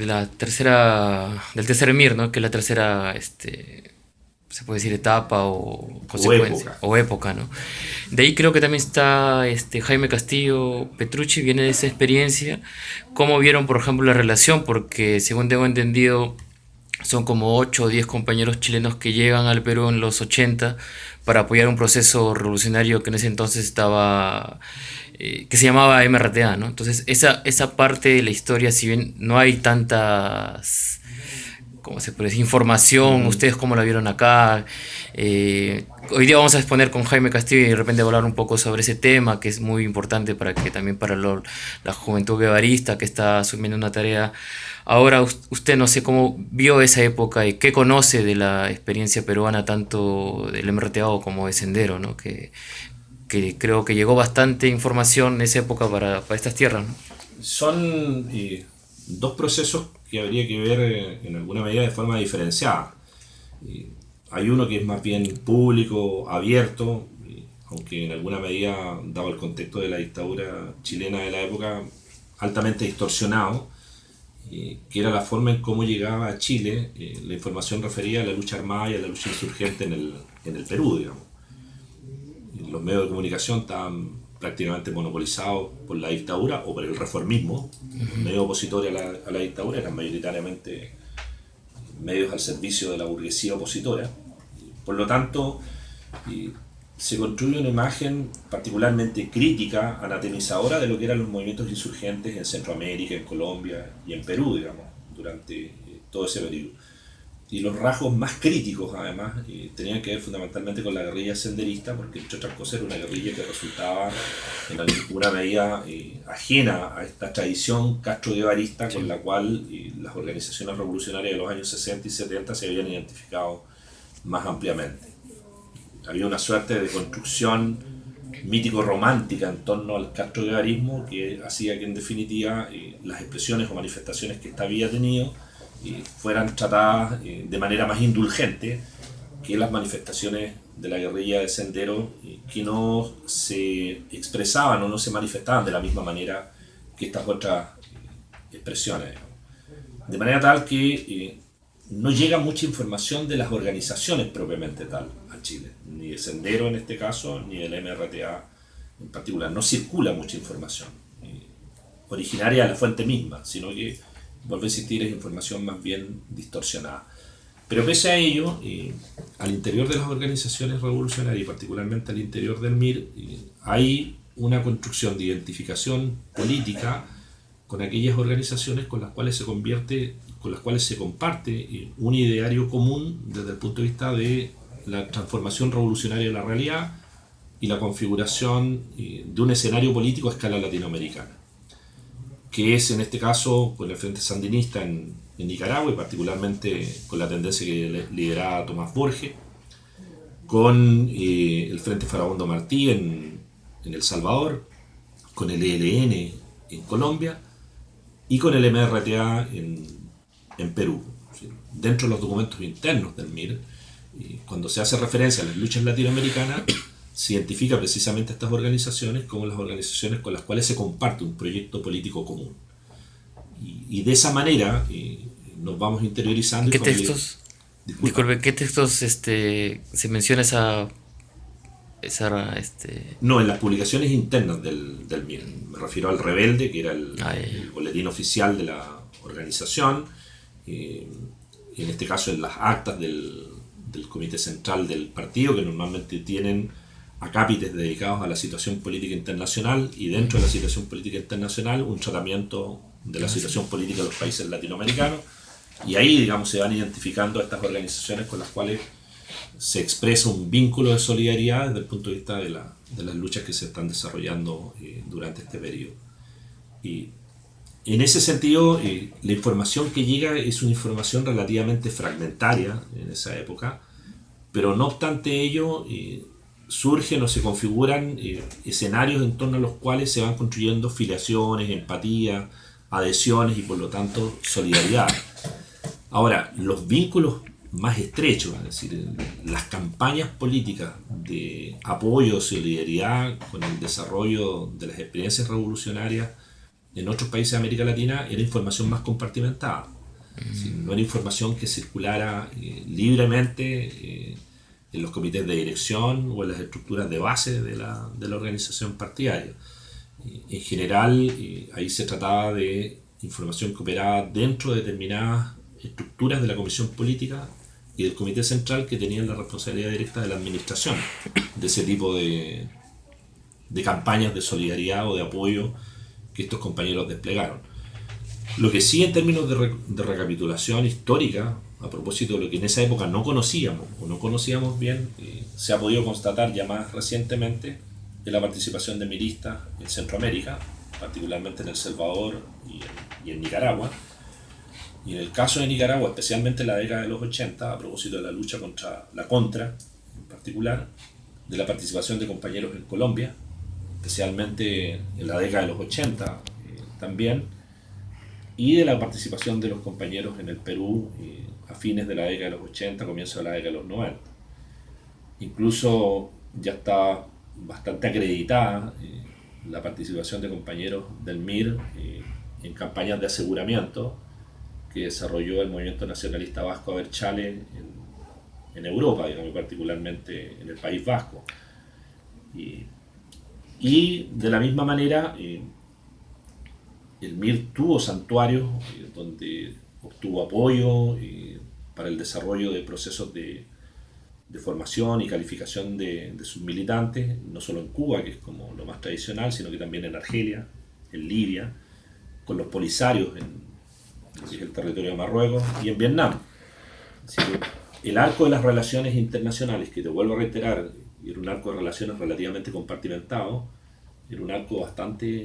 del tercer emir, ¿no? Que es la tercera, se puede decir etapa o O consecuencia época. o época, ¿no? De ahí creo que también está Jaime Castillo Petrucci, viene de esa experiencia. ¿Cómo vieron, por ejemplo, la relación? Porque según tengo entendido, son como 8 o 10 compañeros chilenos que llegan al Perú en los 80 para apoyar un proceso revolucionario que en ese entonces estaba, que se llamaba MRTA, ¿no? Entonces, esa parte de la historia, si bien no hay tantas, ¿cómo se puede decir? Información, Ujú. ustedes cómo la vieron acá. Hoy día vamos a exponer con Jaime Castillo y de repente hablar un poco sobre ese tema que es muy importante para que también para la juventud guevarista que está asumiendo una tarea. Ahora usted no sé cómo vio esa época y qué conoce de la experiencia peruana tanto del MRTA como de Sendero, ¿no? Que creo que llegó bastante información en esa época para estas tierras, ¿no? Son dos procesos que habría que ver en alguna medida de forma diferenciada. Hay uno que es más bien público, abierto, aunque en alguna medida, dado el contexto de la dictadura chilena de la época, altamente distorsionado, que era la forma en cómo llegaba a Chile la información referida a la lucha armada y a la lucha insurgente en el Perú, digamos. Los medios de comunicación estaban prácticamente monopolizados por la dictadura o por el reformismo. Los medios opositores a la dictadura eran mayoritariamente medios al servicio de la burguesía opositora. Por lo tanto, se construye una imagen particularmente crítica, anatemizadora de lo que eran los movimientos insurgentes en Centroamérica, en Colombia y en Perú, digamos, durante todo ese periodo. Y los rasgos más críticos, además, tenían que ver fundamentalmente con la guerrilla senderista, porque entre otras cosas era una guerrilla que resultaba en alguna medida ajena a esta tradición castroguevarista Sí. con la cual las organizaciones revolucionarias de los años 60 y 70 se habían identificado más ampliamente. Había una suerte de construcción mítico-romántica en torno al castroguevarismo que hacía que en definitiva las expresiones o manifestaciones que ésta había tenido fueran tratadas de manera más indulgente que las manifestaciones de la guerrilla de Sendero, que no se expresaban o no se manifestaban de la misma manera que estas otras expresiones. De manera tal que no llega mucha información de las organizaciones propiamente tal a Chile, ni de Sendero en este caso, ni del MRTA en particular. No circula mucha información originaria de la fuente misma, sino que, vuelve a insistir, es información más bien distorsionada. Pero pese a ello, al interior de las organizaciones revolucionarias y particularmente al interior del MIR, hay una construcción de identificación política con aquellas organizaciones con las cuales se convierte, con las cuales se comparte un ideario común desde el punto de vista de la transformación revolucionaria de la realidad y la configuración de un escenario político a escala latinoamericana, que es en este caso con el Frente Sandinista en Nicaragua y particularmente con la tendencia que lideraba Tomás Borges, con el Frente Farabundo Martí en El Salvador, con el ELN en Colombia y con el MRTA en Perú. Dentro de los documentos internos del MIR, cuando se hace referencia a las luchas latinoamericanas, se identifica precisamente a estas organizaciones como las organizaciones con las cuales se comparte un proyecto político común. Y de esa manera nos vamos ¿En interiorizando y qué familiarizando. textos, Disculpa. disculpe, qué textos se menciona No, en las publicaciones internas del MIR. Me refiero al Rebelde, que era ay, el boletín oficial de la organización. eh, en este caso en las actas del comité central del partido, que normalmente tienen acápites dedicados a la situación política internacional y dentro de la situación política internacional un tratamiento de la situación política de los países latinoamericanos. Y ahí, digamos, se van identificando a estas organizaciones con las cuales se expresa un vínculo de solidaridad desde el punto de vista de las luchas que se están desarrollando durante este periodo. Y en ese sentido, la información que llega es una información relativamente fragmentaria en esa época, pero no obstante ello, surgen o se configuran escenarios en torno a los cuales se van construyendo filiaciones, empatía, adhesiones y por lo tanto solidaridad. Ahora, los vínculos más estrechos, es decir, las campañas políticas de apoyo, solidaridad con el desarrollo de las experiencias revolucionarias en otros países de América Latina era información más compartimentada. Sí, no era información que circulara libremente en los comités de dirección o en las estructuras de base de la organización partidaria. En general, ahí se trataba de información que operaba dentro de determinadas estructuras de la comisión política y del comité central, que tenían la responsabilidad directa de la administración de ese tipo de campañas de solidaridad o de apoyo que estos compañeros desplegaron. Lo que sí, en términos de recapitulación histórica, a propósito de lo que en esa época no conocíamos o no conocíamos bien, se ha podido constatar ya más recientemente de la participación de miristas en Centroamérica, particularmente en El Salvador y en Nicaragua. Y en el caso de Nicaragua, especialmente en la década de los 80, a propósito de la lucha contra la Contra, en particular, de la participación de compañeros en Colombia, especialmente en la década de los 80 también, y de la participación de los compañeros en el Perú a fines de la década de los 80, comienzo de la década de los 90. Incluso ya está bastante acreditada la participación de compañeros del MIR en campañas de aseguramiento que desarrolló el movimiento nacionalista vasco Abertzale en Europa, digamos, particularmente en el País Vasco. Y de la misma manera, el MIR tuvo santuarios donde obtuvo apoyo para el desarrollo de procesos de formación y calificación de sus militantes, no solo en Cuba, que es como lo más tradicional, sino que también en Argelia, en Libia, con los polisarios en que es el territorio de Marruecos, y en Vietnam. Así que el arco de las relaciones internacionales, que te vuelvo a reiterar, era un arco de relaciones relativamente compartimentado, era un arco bastante